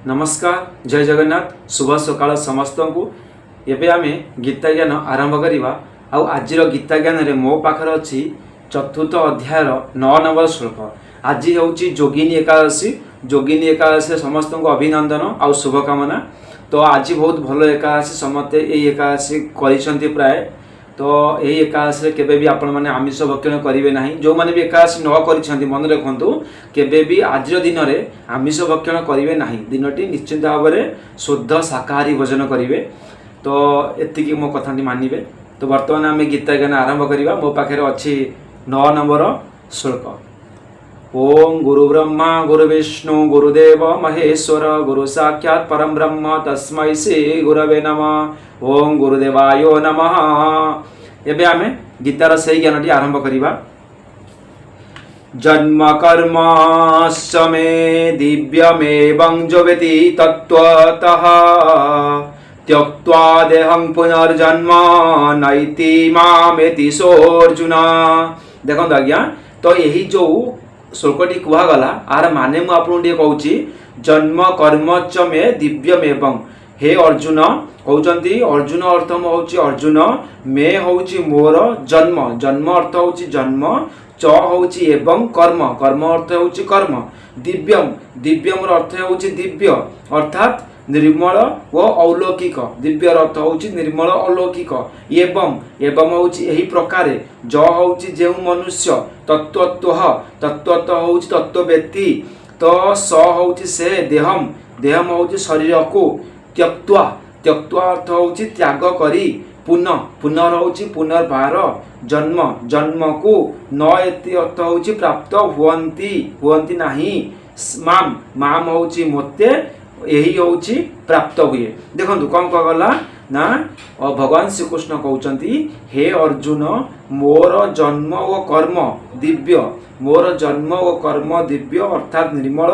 नमस्कार जय जगन्नाथ शुभ सकाळ समस्त को एबे आमे गीता ज्ञान आरंभ करिबा। आज गीता ज्ञान रे मो पाखर अछि चतुर्थ अध्याय 9 नंबर श्लोक। आज होउची जोगिनी एकादशी। जोगिनी एकादशी समस्त को अभिनंदन आउ शुभकामना। तो आज बहुत भल एकादशी समस्ते ए एकादशी करिसंती प्राय। तो यही एकादशी केबे भी आपण माने आमिष भक्षण करेंगे ना। जो मैंने भी एकादशी न कर मन रखु केबे भी आज दिन में आमिष भक्षण करेंगे ना। दिनटी निश्चिंत भाव में शुद्ध शाकाहारी भोजन करेंगे। तो एतिकी मो कथा मानवे। तो बर्तमान आम गीता ज्ञान आरंभ करवा। मो पाखे अच्छी 9 नंबर श्लोक। ओम गुरु ब्रह्मा गुरु विष्णु गुरुदेव महेश्वर गुरु साक्षात् परम ब्रह्म तस्मै श्री गुरवे नमः। ओम गुरुदेवाय नमः। एबे आमे गीतार सही ज्ञानटी आरंभ करिबा। जन्म कर्म मे दिव्यमेवं जगति तत्त्वतः त्यक्त्वा देहं पुनर्जन्म नैति मामेति सोऽर्जुन। देखो आज्ञा तो यही जो श्लोकटी कहगला आर माने मु आपन कहूँ जन्म कर्म च मे दिव्यमेवं। हे अर्जुन कहते अर्जुन अर्थ हूँ अर्जुन मे हूँ मोर जन्म। जन्म अर्थ हूँ जन्म च हूँ एवं कर्म। कर्म अर्थ हूँ कर्म। दिव्यम दिव्यम अर्थ हूँ दिव्य अर्थात निर्मल व अलौकिक। दिव्य अर्थ हूँ निर्मल अलौकिक। एवं एवं हूँ यही प्रकार ज हूँ जो मनुष्य तत्त्वत्व तत्त्वत्व हूँ तत्त्वव्यक्ति। तो स हूँ से देहम देहम हूँ शरीर को त्यक्त्वा त्यक्त्वा अर्थ हूँ त्याग करी पुनः पुनर् हूँ पुनर्बार जन्म जन्म को न एति अर्थ हूँ प्राप्त हुअन्ति नाही माम माम हूँ मते यही हूँ प्राप्त हुए। देखो कौन कहगला ना भगवान श्रीकृष्ण कहते हे अर्जुन मोर जन्म व कर्म दिव्य। मोर जन्म व कर्म दिव्य अर्थात निर्मल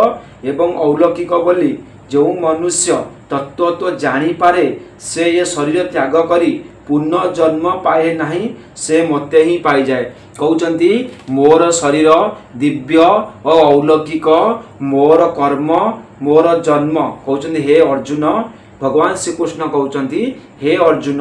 एवं अलौकिक बोली जो मनुष्य तत्व तो जानी पारे से ये शरीर त्याग करी पुनर्जन्म पाए नहीं से मते ही पाई जाए। कहते मोर शरीर दिव्य और अलौकिक मोर कर्म मोर जन्म। कहते हे अर्जुन भगवान श्रीकृष्ण कहते हे अर्जुन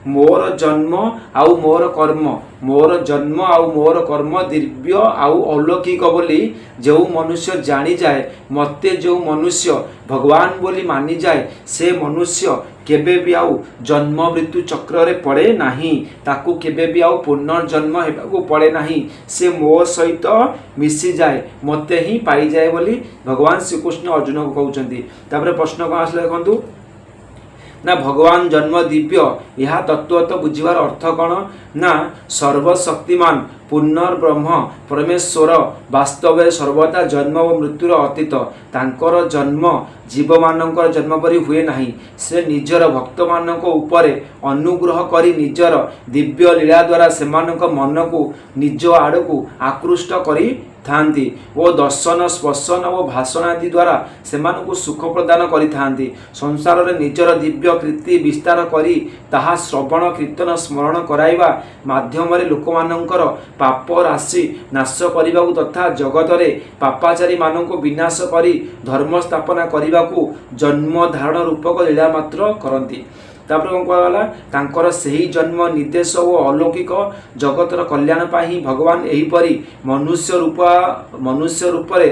मोर जन्म आउ मोर कर्म मोर जन्म आउ मोर कर्म दिव्य आउ अलौकिक बोली जो मनुष्य जानी जाए मते जो मनुष्य भगवान बोली मानी जाए से मनुष्य केबे भी आउ जन्म मृत्यु चक्र रे पड़े नहीं। ताकू केबे भी आउ पुनर्जन्म हेबाकू पड़े नहीं। से मो सहित मिसी जाए मते ही पाई जाए बोली भगवान श्रीकृष्ण अर्जुन को कहते। तापर प्रश्न कौन आसला देखु ना भगवान जन्म दिव्य यह तत्व तो बुझार अर्थ कौन ना सर्वशक्तिमान पुनर्ब्रह्म परमेश्वर वास्तव सर्वदा जन्म और मृत्युर अतीत। तांकर जन्म जीव मानकर जन्म परि हुए नहीं। से निजर भक्त मानक उपरे अनुग्रह करी निजर दिव्य लीला द्वारा सेमानक मन को निज आड़ को आकृष्ट करी थांती ओ दर्शन स्पर्शन और भाषण आदि द्वारा सेमानकु सुख प्रदान करि थांती। संसार रे निजर दिव्य कीर्ति विस्तार करी ताहा श्रवण कीर्तन स्मरण कराइबा माध्यम रे लोकमानंकर पाप राशि नाश करिबाकु तथा जगत रे पापाचारी मानंकु विनाश करी धर्म स्थापना करिबाकु जन्म धारण रूपक लीला मात्र करंती। तापर कौन कहला तांकर सही जन्म निर्देश और अलौकिक जगतर कल्याण पाई भगवान एहीपरि मनुष्य रूप रे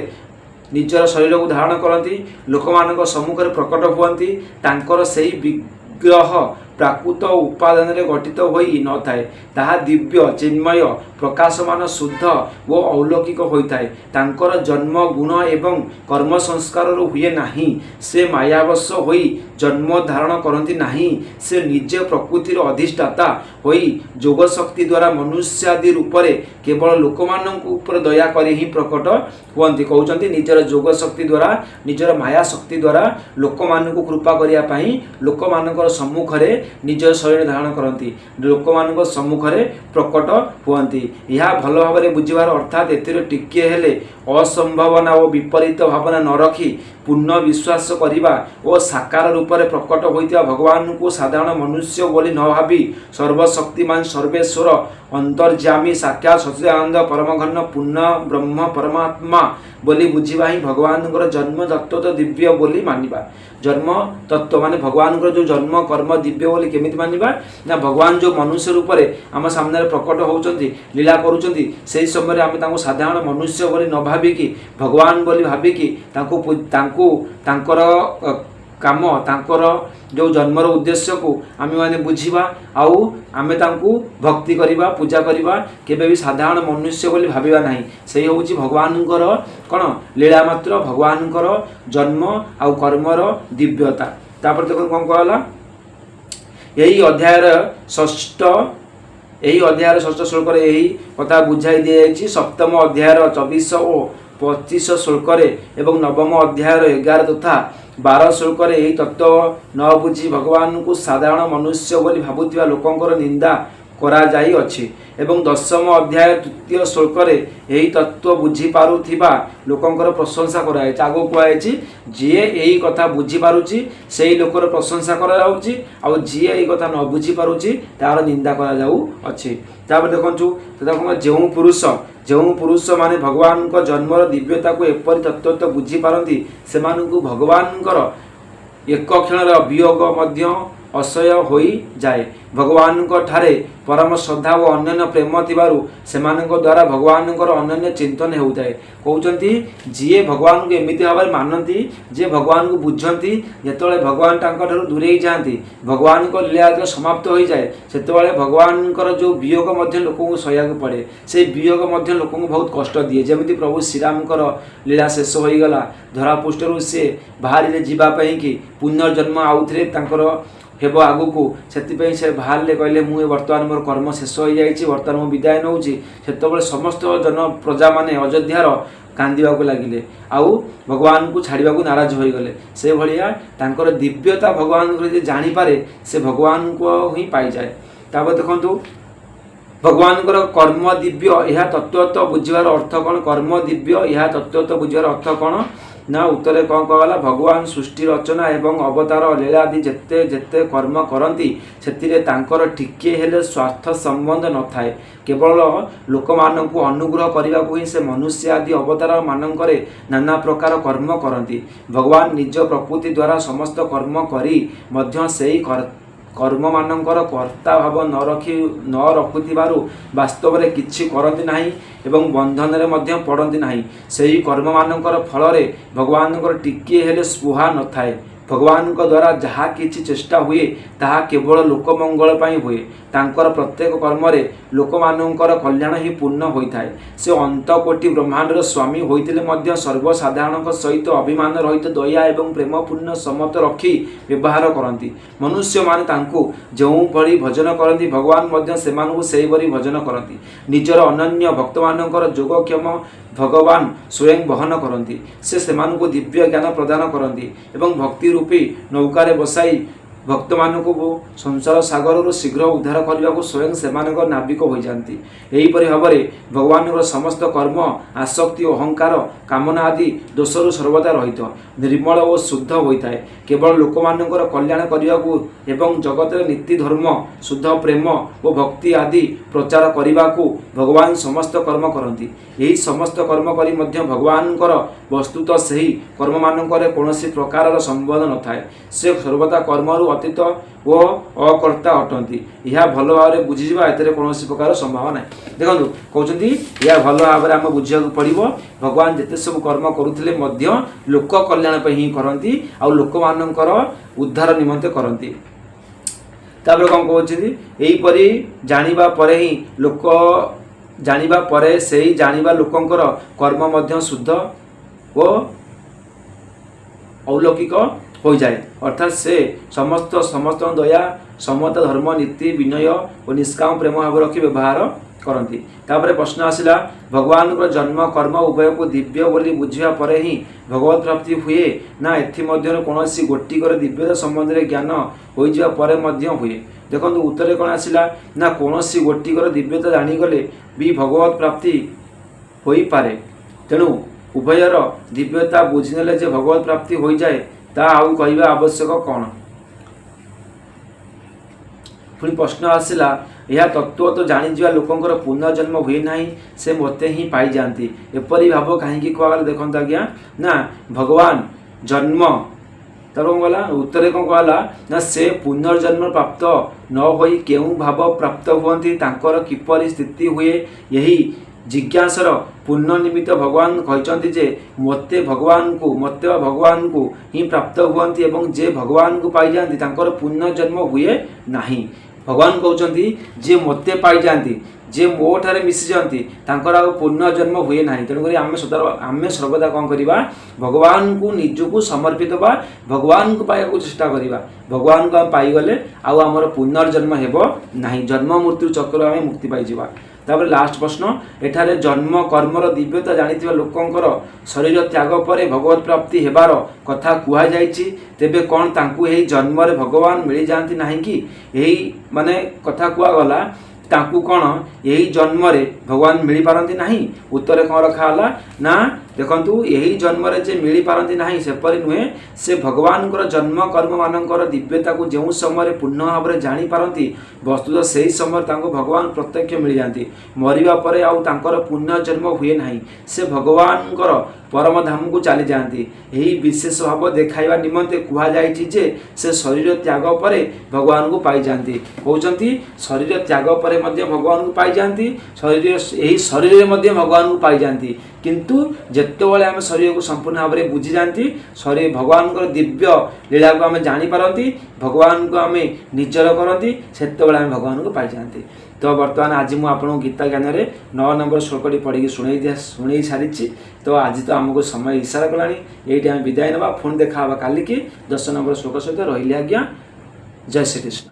निजर शरीर को धारण करती लोकमानक सम्मुख में प्रकट हुअन्ति। तांकर सही विग्रह प्राकृत उपादान रे गठित होई न थाए ताहा दिव्य चिन्मय प्रकाशमान शुद्ध वो अलौकिक होइथाए। तांकर जन्म गुण एवं कर्म संस्कार हुए नाही। से मायावश होई जन्म धारण करती नाही। से निजे प्रकृतिर अधिष्ठाता होई जोग शक्ति द्वारा मनुष्यादि रूप रे केवल लोकमानक ऊपर दया करी ही प्रकट हुअन्ति। कहउचंती निजर जोग शक्ति द्वारा निजर माया शक्ति द्वारा लोकमानक कृपा करिया पई लोकमानकर सम्मुख रे निज शरीर धारण करती लोकमानक सम्मुख रे प्रकट हुअन्ति। यह भल भाव में बुझार अर्थात एतिर टिके हेले असंभावना और विपरीत भावना न रखी ପୂର୍ଣ୍ଣ ବିଶ୍ୱାସ କରିବା ଓ ସାକାର ରୂପରେ ପ୍ରକଟ ହୋଇଥିବା ଭଗବାନଙ୍କୁ ସାଧାରଣ ମନୁଷ୍ୟ ବୋଲି ନ ଭାବି ସର୍ବଶକ୍ତିମାନ ସର୍ବେଶ୍ୱର ଅନ୍ତର୍ଯାମୀ ସାକ୍ଷାତ ସଚ୍ଚିଦାନନ୍ଦ ପରମଘନ ପୂର୍ଣ୍ଣ ବ୍ରହ୍ମ ପରମାତ୍ମା ବୋଲି ବୁଝିବା ହିଁ ଭଗବାନଙ୍କର ଜନ୍ମ ତତ୍ତ୍ୱ ଦିବ୍ୟ ବୋଲି ମାନିବା। ଜନ୍ମ ତତ୍ତ୍ୱ ମାନେ ଭଗବାନଙ୍କର ଯେଉଁ ଜନ୍ମ କର୍ମ ଦିବ୍ୟ ବୋଲି କେମିତି ମାନିବା ନା ଭଗବାନ ଯେଉଁ ମନୁଷ୍ୟ ରୂପରେ ଆମ ସାମ୍ନାରେ ପ୍ରକଟ ହେଉଛନ୍ତି ଲୀଳା କରୁଛନ୍ତି ସେହି ସମୟରେ ଆମେ ତାଙ୍କୁ ସାଧାରଣ ମନୁଷ୍ୟ ବୋଲି ନ ଭାବିକି ଭଗବାନ ବୋଲି ଭାବିକି ତାଙ୍କୁ ତାଙ୍କର କାମ ତାଙ୍କର ଯେଉଁ ଜନ୍ମର ଉଦ୍ଦେଶ୍ୟକୁ ଆମେମାନେ ବୁଝିବା ଆଉ ଆମେ ତାଙ୍କୁ ଭକ୍ତି କରିବା ପୂଜା କରିବା କେବେ ବି ସାଧାରଣ ମନୁଷ୍ୟ ବୋଲି ଭାବିବା ନାହିଁ। ସେଇ ହେଉଛି ଭଗବାନଙ୍କର କ'ଣ ଲୀଳା ମାତ୍ର ଭଗବାନଙ୍କର ଜନ୍ମ ଆଉ କର୍ମର ଦିବ୍ୟତା। ତାପରେ ଦେଖନ୍ତୁ କ'ଣ କହିଲା ଏହି ଅଧ୍ୟାୟର ଷଷ୍ଠ ଶ୍ଲୋକରେ ଏହି କଥା ବୁଝାଇ ଦିଆଯାଇଛି। ସପ୍ତମ ଅଧ୍ୟାୟର 24 ଓ 25 ଶ୍ଲୋକରେ ଏବଂ ନବମ ଅଧ୍ୟାୟର 11 ତଥା 12 ଶ୍ଲୋକରେ ଏହି ତତ୍ତ୍ୱ ନ ବୁଝି ଭଗବାନଙ୍କୁ ସାଧାରଣ ମନୁଷ୍ୟ ବୋଲି ଭାବୁଥିବା ଲୋକଙ୍କର ନିନ୍ଦା କରାଯାଇଅଛି ଏବଂ ଦଶମ ଅଧ୍ୟାୟ 3 ଶ୍ଲୋକରେ ଏହି ତତ୍ତ୍ୱ ବୁଝିପାରୁଥିବା ଲୋକଙ୍କର ପ୍ରଶଂସା କରାଯାଇଛି। ଆଗକୁ କୁହାଯାଇଛି ଯିଏ ଏହି କଥା ବୁଝିପାରୁଛି ସେହି ଲୋକର ପ୍ରଶଂସା କରାଯାଉଛି ଆଉ ଯିଏ ଏହି କଥା ନ ବୁଝିପାରୁଛି ତାହାର ନିନ୍ଦା କରାଯାଉଅଛି। ତାପରେ ଦେଖନ୍ତୁ ଯେଉଁ ପୁରୁଷ ମାନେ ଭଗବାନଙ୍କ ଜନ୍ମର ଦିବ୍ୟତାକୁ ଏପରି ତତ୍ତ୍ୱ ବୁଝିପାରନ୍ତି ସେମାନଙ୍କୁ ଭଗବାନଙ୍କର ଏକ କ୍ଷଣର ବିୟୋଗ ମଧ୍ୟ ଅସହ୍ୟ ହୋଇଯାଏ। ଭଗବାନଙ୍କ ଠାରେ ପରମ ଶ୍ରଦ୍ଧା ଓ ଅନ୍ୟାନ୍ୟ ପ୍ରେମ ଥିବାରୁ ସେମାନଙ୍କ ଦ୍ୱାରା ଭଗବାନଙ୍କର ଅନନ୍ୟ ଚିନ୍ତନ ହେଉଥାଏ। କହୁଛନ୍ତି ଯିଏ ଭଗବାନଙ୍କୁ ଏମିତି ଭାବରେ ମାନନ୍ତି ଯେ ଭଗବାନଙ୍କୁ ବୁଝନ୍ତି ଯେତେବେଳେ ଭଗବାନ ତାଙ୍କଠାରୁ ଦୂରେଇ ଯାଆନ୍ତି ଭଗବାନଙ୍କ ଲୀଳା ଯେତେବେଳେ ସମାପ୍ତ ହୋଇଯାଏ ସେତେବେଳେ ଭଗବାନଙ୍କର ଯେଉଁ ବିୟୋଗ ମଧ୍ୟ ଲୋକଙ୍କୁ ସହିବାକୁ ପଡ଼େ ସେଇ ବିୟୋଗ ମଧ୍ୟ ଲୋକଙ୍କୁ ବହୁତ କଷ୍ଟ ଦିଏ। ଯେମିତି ପ୍ରଭୁ ଶ୍ରୀରାମଙ୍କର ଲୀଳା ଶେଷ ହୋଇଗଲା ଧରାପୃଷ୍ଠରୁ ସେ ବାହାରିଲେ ଯିବା ପାଇଁକି ପୁନର୍ଜନ୍ମ ଆଉଥରେ ତାଙ୍କର ହେବ ଆଗକୁ ସେଥିପାଇଁ ସେ ବାହାରିଲେ କହିଲେ ମୁଁ ବର୍ତ୍ତମାନ ମୋର କର୍ମ ଶେଷ ହୋଇଯାଇଛି ବର୍ତ୍ତମାନ ମୁଁ ବିଦାୟ ନେଉଛି। ସେତେବେଳେ ସମସ୍ତ ପ୍ରଜାମାନେ ଅଯୋଧ୍ୟାର କାନ୍ଦିବାକୁ ଲାଗିଲେ ଆଉ ଭଗବାନଙ୍କୁ ଛାଡ଼ିବାକୁ ନାରାଜ ହୋଇଗଲେ। ସେଭଳିଆ ତାଙ୍କର ଦିବ୍ୟତା ଭଗବାନଙ୍କର ଯିଏ ଜାଣିପାରେ ସେ ଭଗବାନଙ୍କୁ ହିଁ ପାଇଯାଏ। ତାପରେ ଦେଖନ୍ତୁ ଭଗବାନଙ୍କର କର୍ମ ଦିବ୍ୟ ଏହା ତତ୍ତ୍ୱତଃ ବୁଝିବାର ଅର୍ଥ କ'ଣ? କର୍ମ ଦିବ୍ୟ ଏହା ତତ୍ତ୍ୱତଃ ବୁଝିବାର ଅର୍ଥ କ'ଣ ନା ଉତ୍ତରେ କ'ଣ କହିଲା ଭଗବାନ ସୃଷ୍ଟି ରଚନା ଏବଂ ଅବତାର ଲୀଳା ଆଦି ଯେତେ ଯେତେ କର୍ମ କରନ୍ତି ସେଥିରେ ତାଙ୍କର ଟିକିଏ ହେଲେ ସ୍ୱାର୍ଥ ସମ୍ବନ୍ଧ ନଥାଏ। କେବଳ ଲୋକମାନଙ୍କୁ ଅନୁଗ୍ରହ କରିବାକୁ ହିଁ ସେ ମନୁଷ୍ୟ ଆଦି ଅବତାର ମାନଙ୍କରେ ନାନା ପ୍ରକାର କର୍ମ କରନ୍ତି। ଭଗବାନ ନିଜ ପ୍ରକୃତି ଦ୍ୱାରା ସମସ୍ତ କର୍ମ କରି ମଧ୍ୟ ସେହି କର୍ମମାନଙ୍କର କର୍ତ୍ତା ଭାବ ନ ରଖୁଥିବାରୁ ବାସ୍ତବରେ କିଛି କରନ୍ତି ନାହିଁ ଏବଂ ବନ୍ଧନରେ ମଧ୍ୟ ପଡ଼ନ୍ତି ନାହିଁ। ସେହି କର୍ମମାନଙ୍କର ଫଳରେ ଭଗବାନଙ୍କର ଟିକିଏ ହେଲେ ସ୍ପୃହା ନଥାଏ। ଭଗବାନଙ୍କ ଦ୍ୱାରା ଯାହା କିଛି ଚେଷ୍ଟା ହୁଏ ତାହା କେବଳ ଲୋକମଙ୍ଗଳ ପାଇଁ ହୁଏ। ତାଙ୍କର ପ୍ରତ୍ୟେକ କର୍ମରେ ଲୋକମାନଙ୍କର କଲ୍ୟାଣ ହିଁ ପୂର୍ଣ୍ଣ ହୋଇଥାଏ। ସେ ଅନ୍ତକୋଟି ବ୍ରହ୍ମାଣ୍ଡର ସ୍ୱାମୀ ହୋଇଥିଲେ ମଧ୍ୟ ସର୍ବସାଧାରଣଙ୍କ ସହିତ ଅଭିମାନ ରହିତ ଦୟା ଏବଂ ପ୍ରେମପୂର୍ଣ୍ଣ ସମତ ରଖି ବ୍ୟବହାର କରନ୍ତି। ମନୁଷ୍ୟମାନେ ତାଙ୍କୁ ଯେଉଁଭଳି ଭଜନ କରନ୍ତି ଭଗବାନ ମଧ୍ୟ ସେମାନଙ୍କୁ ସେହିଭଳି ଭଜନ କରନ୍ତି। ନିଜର ଅନନ୍ୟ ଭକ୍ତମାନଙ୍କର ଯୋଗକ୍ଷମ ଭଗବାନ ସ୍ୱୟଂ ବହନ କରନ୍ତି। ସେ ସେମାନଙ୍କୁ ଦିବ୍ୟ ଜ୍ଞାନ ପ୍ରଦାନ କରନ୍ତି ଏବଂ ଭକ୍ତି ରୂପୀ ନୌକାରେ ବସାଇ ଭକ୍ତମାନଙ୍କୁ ସଂସାର ସାଗରରୁ ଶୀଘ୍ର ଉଦ୍ଧାର କରିବାକୁ ସ୍ୱୟଂ ସେମାନଙ୍କ ନାବିକ ହୋଇଯାନ୍ତି। ଏହିପରି ଭାବରେ ଭଗବାନଙ୍କର ସମସ୍ତ କର୍ମ ଆସକ୍ତି ଅହଙ୍କାର କାମନା ଆଦି ଦୋଷରୁ ସର୍ବଦା ରହିତ ନିର୍ମଳ ଓ ଶୁଦ୍ଧ ହୋଇଥାଏ। କେବଳ ଲୋକମାନଙ୍କର କଲ୍ୟାଣ କରିବାକୁ ଏବଂ ଜଗତରେ ନୀତି ଧର୍ମ ଶୁଦ୍ଧ ପ୍ରେମ ଓ ଭକ୍ତି ଆଦି ପ୍ରଚାର କରିବାକୁ ଭଗବାନ ସମସ୍ତ କର୍ମ କରନ୍ତି। ଏହି ସମସ୍ତ କର୍ମ କରି ମଧ୍ୟ ଭଗବାନଙ୍କର ବସ୍ତୁତଃ ସେହି କର୍ମମାନଙ୍କରେ କୌଣସି ପ୍ରକାରର ସମ୍ବନ୍ଧ ନଥାଏ। ସେ ସର୍ବଦା କର୍ମରୁ ଅତୀତ ଓ ଅକର୍ତ୍ତା ଅଟନ୍ତି। ଏହା ଭଲ ଭାବରେ ବୁଝିଯିବା ଏଥିରେ କୌଣସି ପ୍ରକାର ସମ୍ଭାବନା ନାହିଁ। ଦେଖନ୍ତୁ କହୁଛନ୍ତି ଏହା ଭଲ ଭାବରେ ଆମେ ବୁଝିବାକୁ ପଡ଼ିବ। ଭଗବାନ ଯେତେ ସବୁ କର୍ମ କରୁଥିଲେ ମଧ୍ୟ ଲୋକ କଲ୍ୟାଣ ପାଇଁ ହିଁ କରନ୍ତି ଆଉ ଲୋକମାନଙ୍କର ଉଦ୍ଧାର ନିମନ୍ତେ କରନ୍ତି। ତାପରେ କ'ଣ କହୁଛନ୍ତି ଏହିପରି ଜାଣିବା ପରେ ହିଁ ସେହି ଜାଣିବା ଲୋକଙ୍କର କର୍ମ ମଧ୍ୟ ଶୁଦ୍ଧ ଓ ଅଲୌକିକ ହୋଇଯାଏ। ଅର୍ଥାତ୍ ସେ ସମସ୍ତ ଦୟା ସମତା ଧର୍ମ ନୀତି ବିନୟ ଓ ନିଷ୍କାମ ପ୍ରେମ ଭାବ ରଖି ବ୍ୟବହାର କରନ୍ତି। ତାପରେ ପ୍ରଶ୍ନ ଆସିଲା ଭଗବାନଙ୍କର ଜନ୍ମ କର୍ମ ଉଭୟକୁ ଦିବ୍ୟ ବୋଲି ବୁଝିବା ପରେ ହିଁ ଭଗବତ ପ୍ରାପ୍ତି ହୁଏ ନା ଏଥିମଧ୍ୟରୁ କୌଣସି ଗୋଟିକର ଦିବ୍ୟତା ସମ୍ବନ୍ଧରେ ଜ୍ଞାନ ହୋଇଯିବା ପରେ ମଧ୍ୟ ହୁଏ? ଦେଖନ୍ତୁ ଉତ୍ତରେ କ'ଣ ଆସିଲା ନା କୌଣସି ଗୋଟିକର ଦିବ୍ୟତା ଜାଣିଗଲେ ବି ଭଗବତ ପ୍ରାପ୍ତି ହୋଇପାରେ। ତେଣୁ उभयर दिव्यता बुझिनेले जे भगवत प्राप्ति हो जाए ता आउ कहवा आवश्यक कौन। पुणी प्रश्न आसला यह तत्व तो जाणीजा लोकंर पुनर्जन्म हुए ना से मते ही पाई जाती एपरी भाव कहीं कहला देखते आज्ञा ना भगवान जन्म तर कौन गला उत्तर कौन कहला ना से पुनर्जन्म प्राप्त न होई केउ भाव प्राप्त हुअन्ति तांकर किपरि स्थिति हुए यही जिज्ञासर पुण्य निमित्त भगवान कहते जे मते भगवान को ही प्राप्त हुअन्ति एवं जे भगवान को पाई जाती तांकर पुनर्जन्म हुए नाही। भगवान कहते जे मते पाई जाती जे मो ठारे मिसी जाती तांकर आ पुनर्जन्म हुए ना। तेणुक आम सर्वदा कौन करवा भगवान को निजको समर्पित बा भगवान को पाइबा चेष्टा करवा भगवान को आम पाईगले आमर पुनर्जन्म हेब नाही जन्म मृत्यु चक्र आम मुक्ति पाइबा। तापर लास्ट प्रश्न एठारे जन्म कर्मर दिव्यता जानिथिबा लोकंकर शरीर त्याग पर भगवत प्राप्ति हेबार कथा कुहा जायछि तेबे कौन तांकु एही जन्म रे भगवान मिली जांती नाही कि एही माने कथा कुहा गला तांकु कौन यही जन्म रे भगवान मिली पारंती नाही। उत्तर कौन रखा ना देखंतु यही जन्म रे जे मिली पारंती नाही सेपरि नुहे से भगवान जन्म कर्म मानकर दिव्यता को जो समय पूर्ण भाव में जानी पारंती वस्तुतः से ही समय तांको भगवान प्रत्यक्ष मिल जाती मरिबा परे आउ तांकर पुनर्जन्म हुए नाही से भगवान परम धाम को चली जाती। यही विशेष भाव देखाइबा निमंते कुहा जायछि जे से शरीर त्याग पर भगवान को पाई जाती कहउचंती शरीर त्याग पर मध्य भगवान को पाई जाती शरीर यही शरीर मध्य भगवान को पाई जाती किंतु जेतेबेले आम शरीर को संपूर्ण भाव में बुझी जाती शरीर भगवान दिव्य लीला को आम जानीपारती भगवान को आम निजर करती सेतेबेले आम भगवान को पाई जाती। तो बर्तमान आज मुझे गीता ज्ञान में 9 नंबर श्लोकटी पढ़ी शुणी सारी तो आज तो आमको समय इशारा कलानी ये विदाय ना पुणी देखा काली की 10 नंबर श्लोक सहित रही आज्ञा। जय श्री कृष्ण।